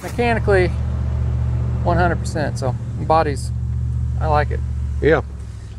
Mechanically, 100%. So bodies, I like it. Yeah.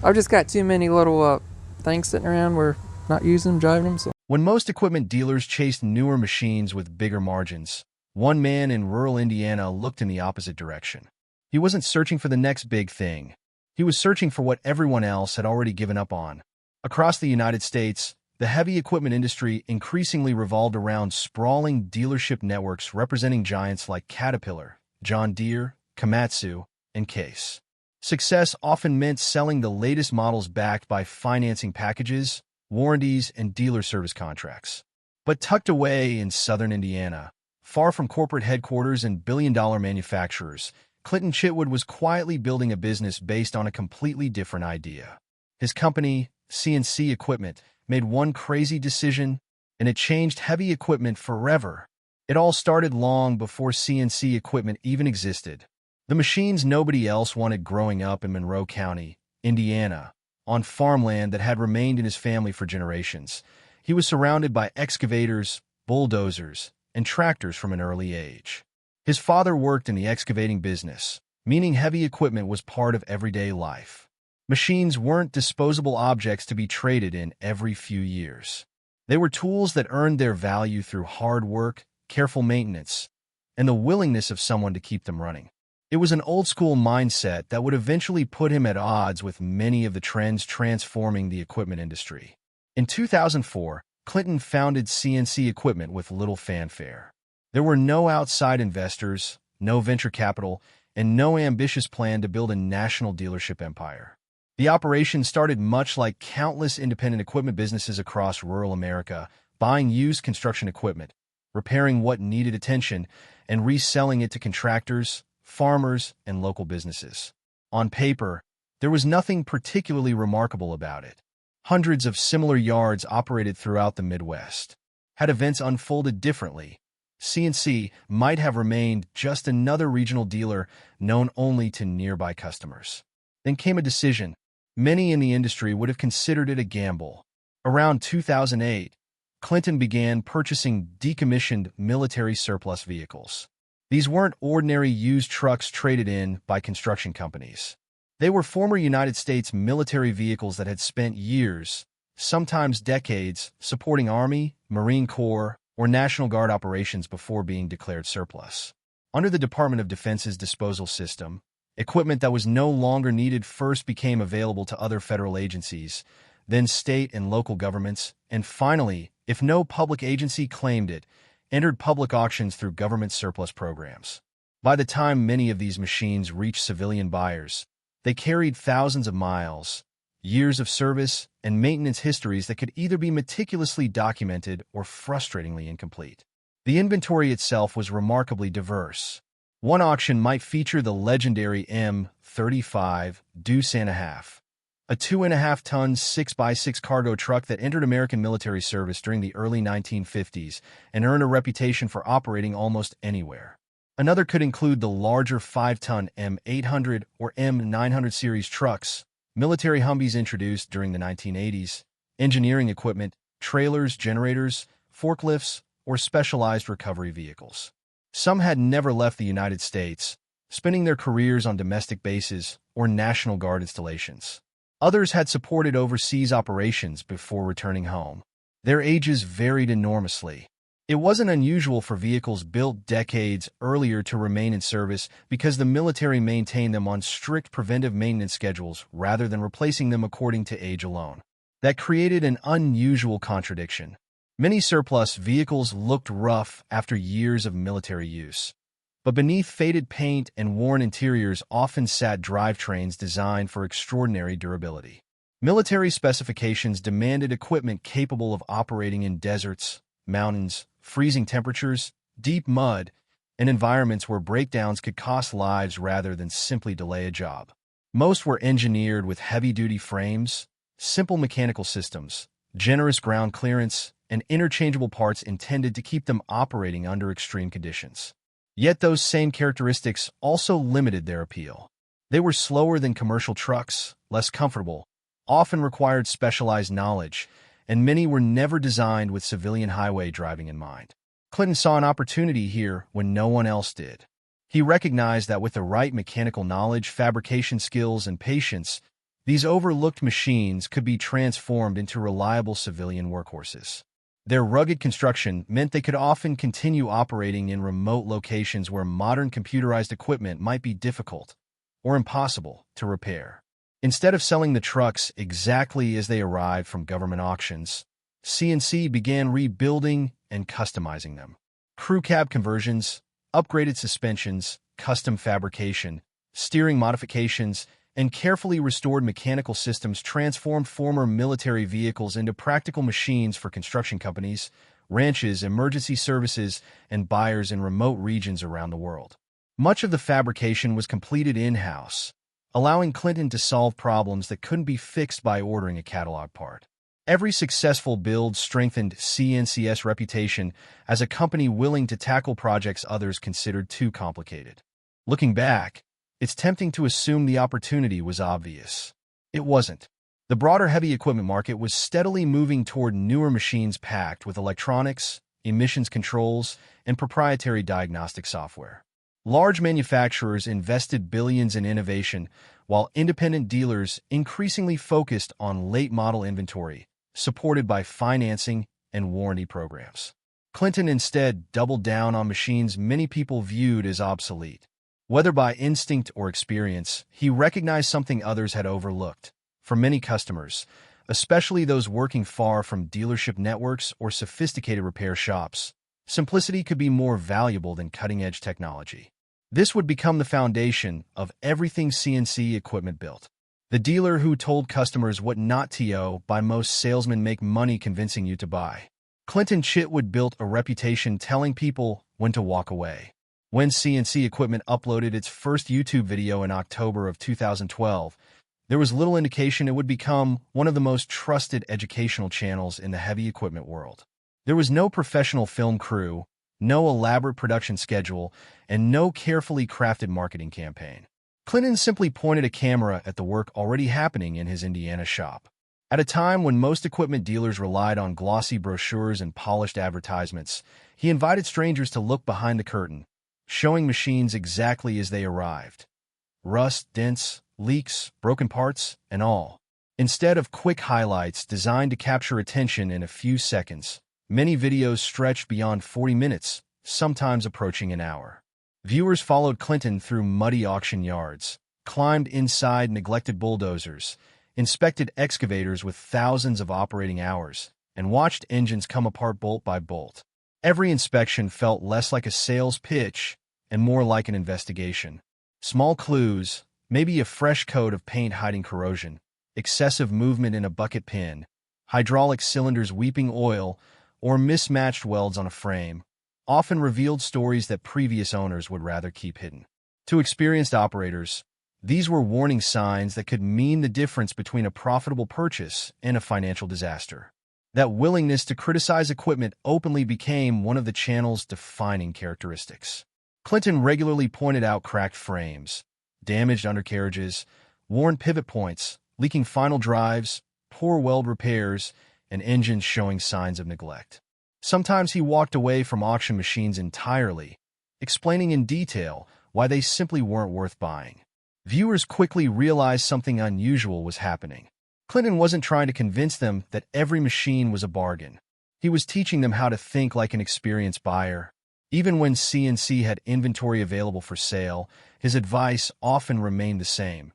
I've just got too many little things sitting around. We're not using them, driving them. So When most equipment dealers chased newer machines with bigger margins, one man in rural Indiana looked in the opposite direction. He wasn't searching for the next big thing. He was searching for what everyone else had already given up on. Across the United States, the heavy equipment industry increasingly revolved around sprawling dealership networks representing giants like Caterpillar, John Deere, Komatsu, and Case. Success often meant selling the latest models backed by financing packages, warranties, and dealer service contracts. But tucked away in southern Indiana, far from corporate headquarters and billion-dollar manufacturers, Clinton Chitwood was quietly building a business based on a completely different idea. His company, CNC Equipment, made one crazy decision, and it changed heavy equipment forever. It all started long before CNC Equipment even existed. The machines nobody else wanted growing up in Monroe County, Indiana, on farmland that had remained in his family for generations. He was surrounded by excavators, bulldozers, and tractors from an early age. His father worked in the excavating business, meaning heavy equipment was part of everyday life. Machines weren't disposable objects to be traded in every few years. They were tools that earned their value through hard work, careful maintenance, and the willingness of someone to keep them running. It was an old-school mindset that would eventually put him at odds with many of the trends transforming the equipment industry. In 2004, Clinton founded CNC Equipment with little fanfare. There were no outside investors, no venture capital, and no ambitious plan to build a national dealership empire. The operation started much like countless independent equipment businesses across rural America, buying used construction equipment, repairing what needed attention, and reselling it to contractors, farmers, and local businesses. On paper, there was nothing particularly remarkable about it. Hundreds of similar yards operated throughout the Midwest. Had events unfolded differently, CNC might have remained just another regional dealer known only to nearby customers. Then came a decision. Many in the industry would have considered it a gamble. Around 2008, Clinton began purchasing decommissioned military surplus vehicles. These weren't ordinary used trucks traded in by construction companies. They were former United States military vehicles that had spent years, sometimes decades, supporting Army, Marine Corps, or National Guard operations before being declared surplus. Under the Department of Defense's disposal system, equipment that was no longer needed first became available to other federal agencies, then state and local governments, and finally, if no public agency claimed it, entered public auctions through government surplus programs. By the time many of these machines reached civilian buyers, they carried thousands of miles, years of service, and maintenance histories that could either be meticulously documented or frustratingly incomplete. The inventory itself was remarkably diverse. One auction might feature the legendary M35 Deuce and a Half, a 2.5-ton 6x6 cargo truck that entered American military service during the early 1950s and earned a reputation for operating almost anywhere. Another could include the larger 5-ton M800 or M900 series trucks, military Humvees introduced during the 1980s, engineering equipment, trailers, generators, forklifts, or specialized recovery vehicles. Some had never left the United States, spending their careers on domestic bases or National Guard installations. Others had supported overseas operations before returning home. Their ages varied enormously. It wasn't unusual for vehicles built decades earlier to remain in service because the military maintained them on strict preventive maintenance schedules rather than replacing them according to age alone. That created an unusual contradiction. Many surplus vehicles looked rough after years of military use, but beneath faded paint and worn interiors often sat drivetrains designed for extraordinary durability. Military specifications demanded equipment capable of operating in deserts, mountains, freezing temperatures, deep mud, and environments where breakdowns could cost lives rather than simply delay a job. Most were engineered with heavy-duty frames, simple mechanical systems, generous ground clearance, and interchangeable parts intended to keep them operating under extreme conditions. Yet those same characteristics also limited their appeal. They were slower than commercial trucks, less comfortable, often required specialized knowledge, and many were never designed with civilian highway driving in mind. Clinton saw an opportunity here when no one else did. He recognized that with the right mechanical knowledge, fabrication skills, and patience, these overlooked machines could be transformed into reliable civilian workhorses. Their rugged construction meant they could often continue operating in remote locations where modern computerized equipment might be difficult or impossible to repair. Instead of selling the trucks exactly as they arrived from government auctions, CNC began rebuilding and customizing them. Crew cab conversions, upgraded suspensions, custom fabrication, steering modifications, and carefully restored mechanical systems transformed former military vehicles into practical machines for construction companies, ranches, emergency services, and buyers in remote regions around the world. Much of the fabrication was completed in-house, allowing Clinton to solve problems that couldn't be fixed by ordering a catalog part. Every successful build strengthened CNC's reputation as a company willing to tackle projects others considered too complicated. Looking back, it's tempting to assume the opportunity was obvious. It wasn't. The broader heavy equipment market was steadily moving toward newer machines packed with electronics, emissions controls, and proprietary diagnostic software. Large manufacturers invested billions in innovation, while independent dealers increasingly focused on late-model inventory, supported by financing and warranty programs. Clinton instead doubled down on machines many people viewed as obsolete. Whether by instinct or experience, he recognized something others had overlooked. For many customers, especially those working far from dealership networks or sophisticated repair shops, simplicity could be more valuable than cutting-edge technology. This would become the foundation of everything CNC equipment built. The dealer who told customers what not to buy. Most salesmen make money convincing you to buy. Clinton Chitwood built a reputation telling people when to walk away. When CNC equipment uploaded its first YouTube video in October of 2012, there was little indication it would become one of the most trusted educational channels in the heavy equipment world. There was no professional film crew, no elaborate production schedule, and no carefully crafted marketing campaign. Clinton simply pointed a camera at the work already happening in his Indiana shop. At a time when most equipment dealers relied on glossy brochures and polished advertisements, he invited strangers to look behind the curtain, showing machines exactly as they arrived. Rust, dents, leaks, broken parts, and all. Instead of quick highlights designed to capture attention in a few seconds, many videos stretched beyond 40 minutes, sometimes approaching an hour. Viewers followed Clinton through muddy auction yards, climbed inside neglected bulldozers, inspected excavators with thousands of operating hours, and watched engines come apart bolt by bolt. Every inspection felt less like a sales pitch and more like an investigation. Small clues, maybe a fresh coat of paint hiding corrosion, excessive movement in a bucket pin, hydraulic cylinders weeping oil, or mismatched welds on a frame, often revealed stories that previous owners would rather keep hidden. To experienced operators, these were warning signs that could mean the difference between a profitable purchase and a financial disaster. That willingness to criticize equipment openly became one of the channel's defining characteristics. Clinton regularly pointed out cracked frames, damaged undercarriages, worn pivot points, leaking final drives, poor weld repairs, and engines showing signs of neglect. Sometimes he walked away from auction machines entirely, explaining in detail why they simply weren't worth buying. Viewers quickly realized something unusual was happening. Clinton wasn't trying to convince them that every machine was a bargain. He was teaching them how to think like an experienced buyer. Even when CNC had inventory available for sale, his advice often remained the same.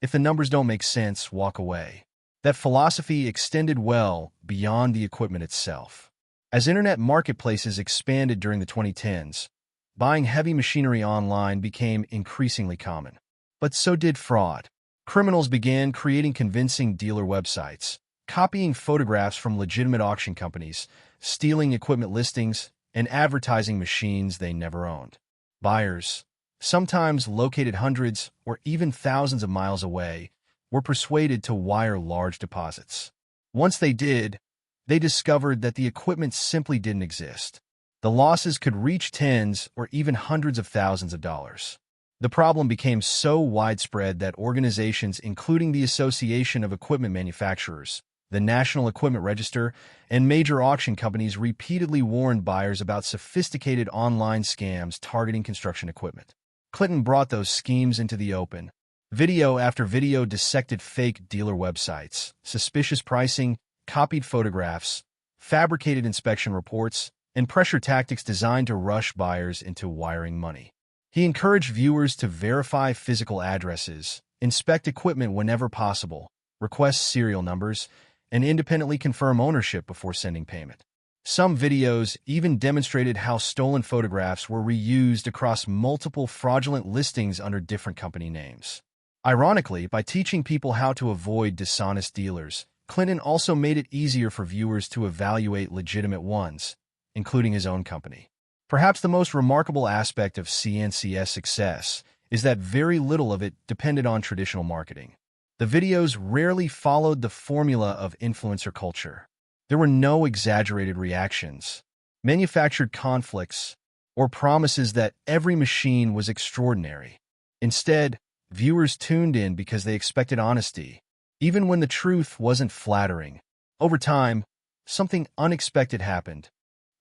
If the numbers don't make sense, walk away. That philosophy extended well beyond the equipment itself. As internet marketplaces expanded during the 2010s, buying heavy machinery online became increasingly common. But so did fraud. Criminals began creating convincing dealer websites, copying photographs from legitimate auction companies, stealing equipment listings, and advertising machines they never owned. Buyers, sometimes located hundreds or even thousands of miles away, were persuaded to wire large deposits. Once they did, they discovered that the equipment simply didn't exist. The losses could reach tens or even hundreds of thousands of dollars. The problem became so widespread that organizations including the Association of Equipment Manufacturers, the National Equipment Register, and major auction companies repeatedly warned buyers about sophisticated online scams targeting construction equipment. Clinton brought those schemes into the open. Video after video dissected fake dealer websites, suspicious pricing, copied photographs, fabricated inspection reports, and pressure tactics designed to rush buyers into wiring money. He encouraged viewers to verify physical addresses, inspect equipment whenever possible, request serial numbers, and independently confirm ownership before sending payment. Some videos even demonstrated how stolen photographs were reused across multiple fraudulent listings under different company names. Ironically, by teaching people how to avoid dishonest dealers, Clinton also made it easier for viewers to evaluate legitimate ones, including his own company. Perhaps the most remarkable aspect of CNC's success is that very little of it depended on traditional marketing. The videos rarely followed the formula of influencer culture. There were no exaggerated reactions, manufactured conflicts, or promises that every machine was extraordinary. Instead, viewers tuned in because they expected honesty, even when the truth wasn't flattering. Over time, something unexpected happened.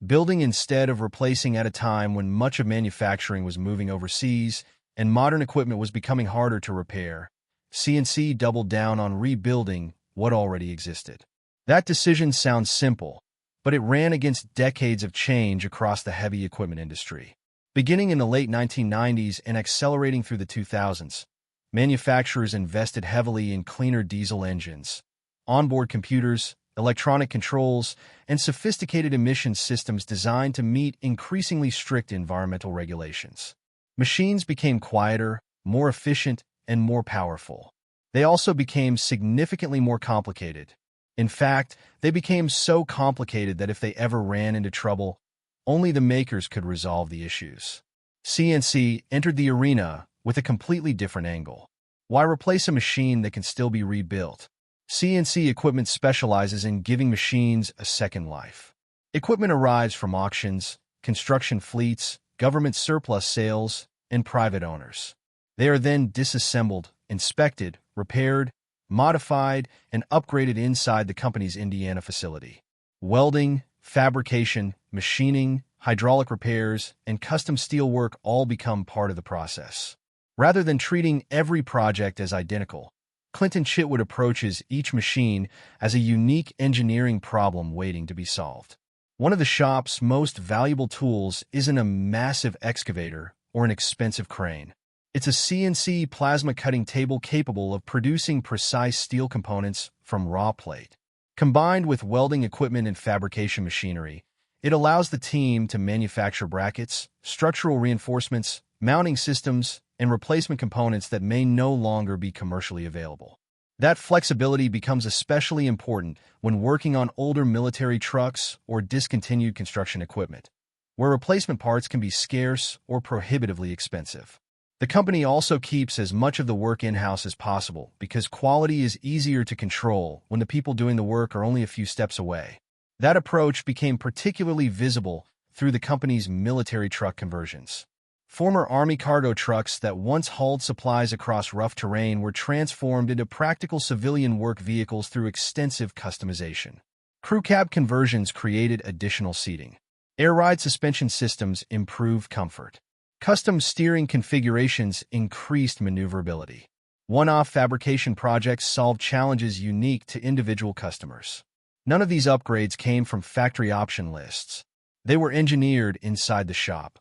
Building instead of replacing at a time when much of manufacturing was moving overseas and modern equipment was becoming harder to repair, CNC doubled down on rebuilding what already existed. That decision sounds simple, but it ran against decades of change across the heavy equipment industry. Beginning in the late 1990s and accelerating through the 2000s, manufacturers invested heavily in cleaner diesel engines, onboard computers, electronic controls, and sophisticated emissions systems designed to meet increasingly strict environmental regulations. Machines became quieter, more efficient, and more powerful. They also became significantly more complicated. In fact, they became so complicated that if they ever ran into trouble, only the makers could resolve the issues. CNC entered the arena with a completely different angle. Why replace a machine that can still be rebuilt? CNC equipment specializes in giving machines a second life. Equipment arrives from auctions, construction fleets, government surplus sales, and private owners. They are then disassembled, inspected, repaired, modified, and upgraded inside the company's Indiana facility. Welding, fabrication, machining, hydraulic repairs, and custom steel work all become part of the process. Rather than treating every project as identical, Clinton Chitwood approaches each machine as a unique engineering problem waiting to be solved. One of the shop's most valuable tools isn't a massive excavator or an expensive crane. It's a CNC plasma cutting table capable of producing precise steel components from raw plate. Combined with welding equipment and fabrication machinery, it allows the team to manufacture brackets, structural reinforcements, mounting systems, and replacement components that may no longer be commercially available. That flexibility becomes especially important when working on older military trucks or discontinued construction equipment, where replacement parts can be scarce or prohibitively expensive. The company also keeps as much of the work in-house as possible because quality is easier to control when the people doing the work are only a few steps away. That approach became particularly visible through the company's military truck conversions. Former Army cargo trucks that once hauled supplies across rough terrain were transformed into practical civilian work vehicles through extensive customization. Crew cab conversions created additional seating. Air ride suspension systems improved comfort. Custom steering configurations increased maneuverability. One-off fabrication projects solved challenges unique to individual customers. None of these upgrades came from factory option lists. They were engineered inside the shop,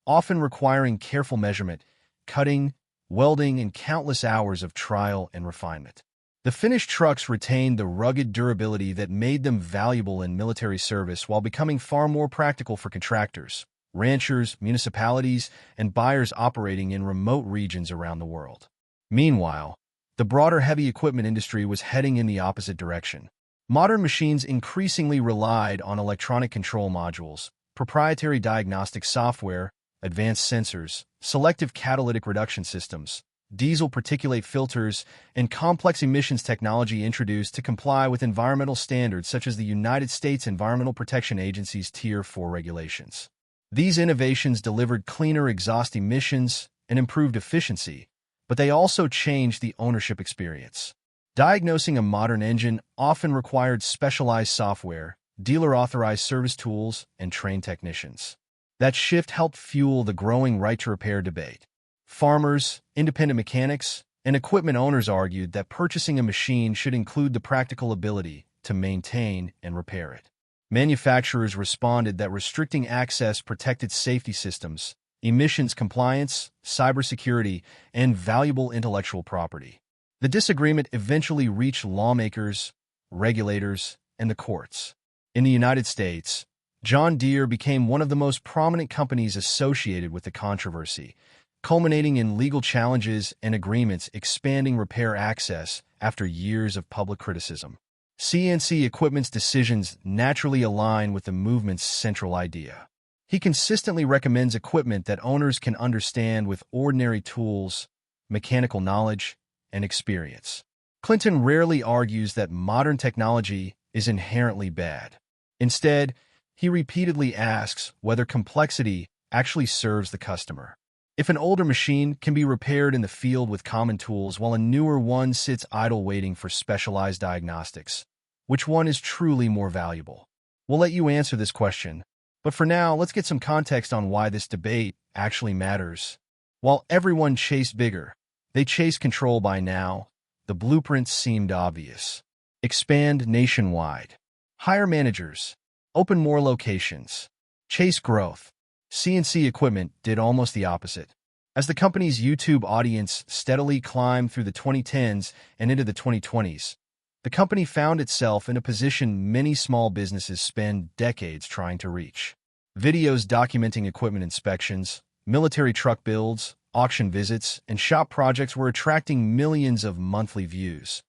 often requiring careful measurement, cutting, welding, and countless hours of trial and refinement. The finished trucks retained the rugged durability that made them valuable in military service while becoming far more practical for contractors, ranchers, municipalities, and buyers operating in remote regions around the world. Meanwhile, the broader heavy equipment industry was heading in the opposite direction. Modern machines increasingly relied on electronic control modules, proprietary diagnostic software, advanced sensors, selective catalytic reduction systems, diesel particulate filters, and complex emissions technology introduced to comply with environmental standards such as the United States Environmental Protection Agency's Tier 4 regulations. These innovations delivered cleaner exhaust emissions and improved efficiency, but they also changed the ownership experience. Diagnosing a modern engine often required specialized software, dealer-authorized service tools, and trained technicians. That shift helped fuel the growing right-to-repair debate. Farmers, independent mechanics, and equipment owners argued that purchasing a machine should include the practical ability to maintain and repair it. Manufacturers responded that restricting access protected safety systems, emissions compliance, cybersecurity, and valuable intellectual property. The disagreement eventually reached lawmakers, regulators, and the courts. In the United States, John Deere became one of the most prominent companies associated with the controversy, culminating in legal challenges and agreements expanding repair access after years of public criticism. CNC Equipment's decisions naturally align with the movement's central idea. He consistently recommends equipment that owners can understand with ordinary tools, mechanical knowledge, and experience. Clinton rarely argues that modern technology is inherently bad. Instead, he repeatedly asks whether complexity actually serves the customer. If an older machine can be repaired in the field with common tools while a newer one sits idle waiting for specialized diagnostics, which one is truly more valuable? We'll let you answer this question, but for now, let's get some context on why this debate actually matters. While everyone chased bigger, they chased control by now. The blueprints seemed obvious. Expand nationwide. Hire managers. Open more locations. Chase growth. CNC Equipment did almost the opposite. As the company's YouTube audience steadily climbed through the 2010s and into the 2020s, the company found itself in a position many small businesses spend decades trying to reach. Videos documenting equipment inspections, military truck builds, auction visits, and shop projects were attracting millions of monthly views,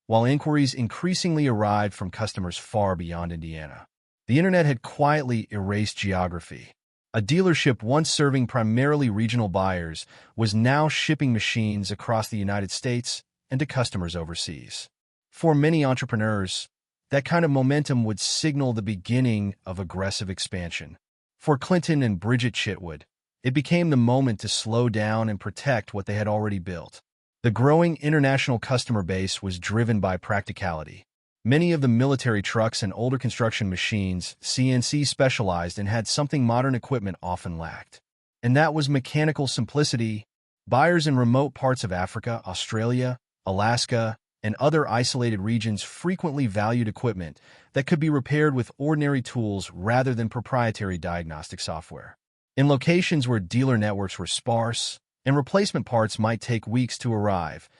while inquiries increasingly arrived from customers far beyond Indiana. The internet had quietly erased geography. A dealership once serving primarily regional buyers was now shipping machines across the United States and to customers overseas. For many entrepreneurs, that kind of momentum would signal the beginning of aggressive expansion. For Clinton and Bridget Chitwood, it became the moment to slow down and protect what they had already built. The growing international customer base was driven by practicality. Many of the military trucks and older construction machines CNC specialized in had something modern equipment often lacked. And that was mechanical simplicity. Buyers in remote parts of Africa, Australia, Alaska, and other isolated regions frequently valued equipment that could be repaired with ordinary tools rather than proprietary diagnostic software. In locations where dealer networks were sparse and replacement parts might take weeks to arrive,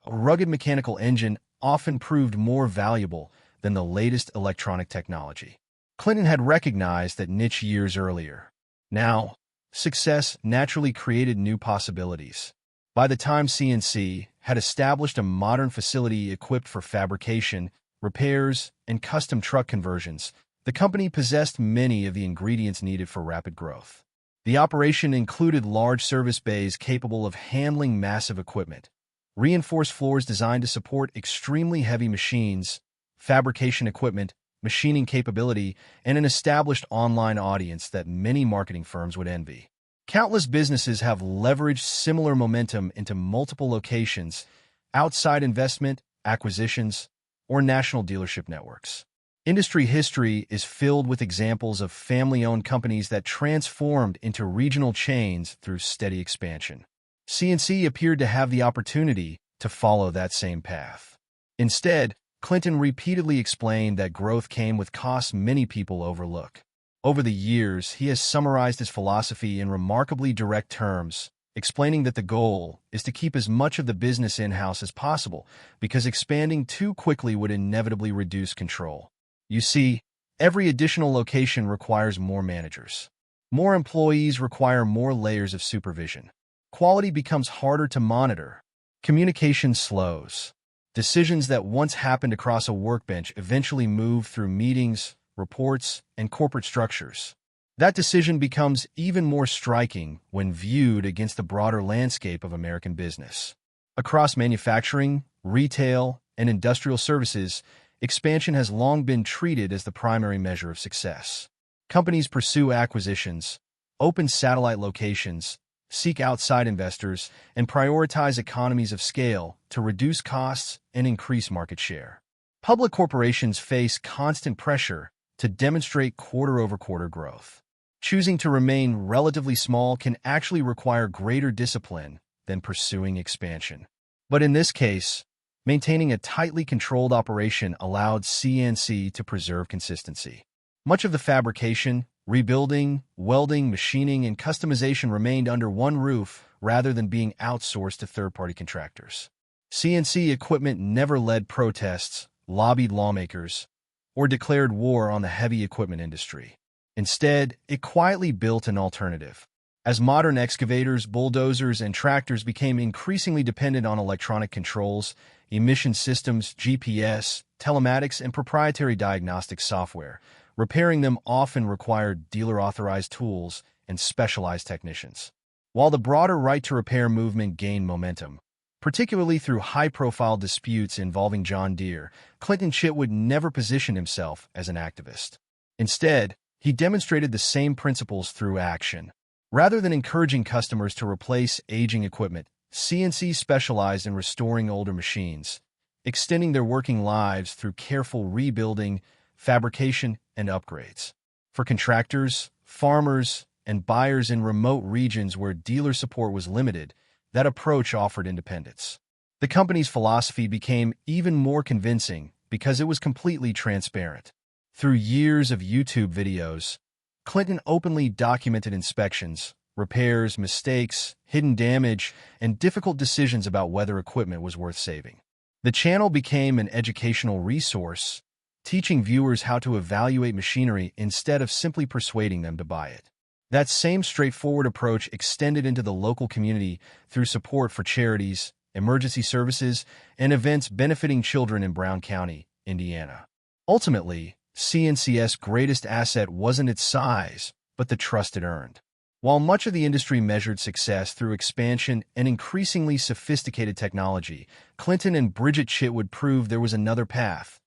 a rugged mechanical engine often proved more valuable than the latest electronic technology. Clinton had recognized that niche years earlier. Now, success naturally created new possibilities. By the time CNC had established a modern facility equipped for fabrication, repairs, and custom truck conversions, the company possessed many of the ingredients needed for rapid growth. The operation included large service bays capable of handling massive equipment, reinforced floors designed to support extremely heavy machines, fabrication equipment, machining capability, and an established online audience that many marketing firms would envy. Countless businesses have leveraged similar momentum into multiple locations, outside investment, acquisitions, or national dealership networks. Industry history is filled with examples of family-owned companies that transformed into regional chains through steady expansion. CNC appeared to have the opportunity to follow that same path. Instead, Clinton repeatedly explained that growth came with costs many people overlook. Over the years, he has summarized his philosophy in remarkably direct terms, explaining that the goal is to keep as much of the business in-house as possible because expanding too quickly would inevitably reduce control. You see, every additional location requires more managers. More employees require more layers of supervision. Quality becomes harder to monitor. Communication slows. Decisions that once happened across a workbench eventually move through meetings, reports, and corporate structures. That decision becomes even more striking when viewed against the broader landscape of American business. Across manufacturing, retail, and industrial services, expansion has long been treated as the primary measure of success. Companies pursue acquisitions, open satellite locations, seek outside investors, and prioritize economies of scale to reduce costs and increase market share. Public corporations face constant pressure to demonstrate quarter-over-quarter growth. Choosing to remain relatively small can actually require greater discipline than pursuing expansion. But in this case, maintaining a tightly controlled operation allowed CNC to preserve consistency. Much of the fabrication, rebuilding, welding, machining, and customization remained under one roof rather than being outsourced to third-party contractors. CNC equipment never led protests, lobbied lawmakers, or declared war on the heavy equipment industry. Instead, it quietly built an alternative. As modern excavators, bulldozers, and tractors became increasingly dependent on electronic controls, emission systems, GPS, telematics, and proprietary diagnostic software, repairing them often required dealer-authorized tools and specialized technicians. While the broader right-to-repair movement gained momentum, particularly through high-profile disputes involving John Deere, Clinton Chitwood never positioned himself as an activist. Instead, he demonstrated the same principles through action. Rather than encouraging customers to replace aging equipment, CNC specialized in restoring older machines, extending their working lives through careful rebuilding, fabrication, and upgrades. For contractors, farmers, and buyers in remote regions where dealer support was limited, that approach offered independence. The company's philosophy became even more convincing because it was completely transparent. Through years of YouTube videos, Clinton openly documented inspections, repairs, mistakes, hidden damage, and difficult decisions about whether equipment was worth saving. The channel became an educational resource, teaching viewers how to evaluate machinery instead of simply persuading them to buy it. That same straightforward approach extended into the local community through support for charities, emergency services, and events benefiting children in Brown County, Indiana. Ultimately, CNC's greatest asset wasn't its size, but the trust it earned. While much of the industry measured success through expansion and increasingly sophisticated technology, Clinton and Bridget Chitwood proved there was another path,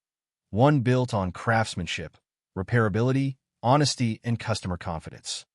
one built on craftsmanship, repairability, honesty, and customer confidence.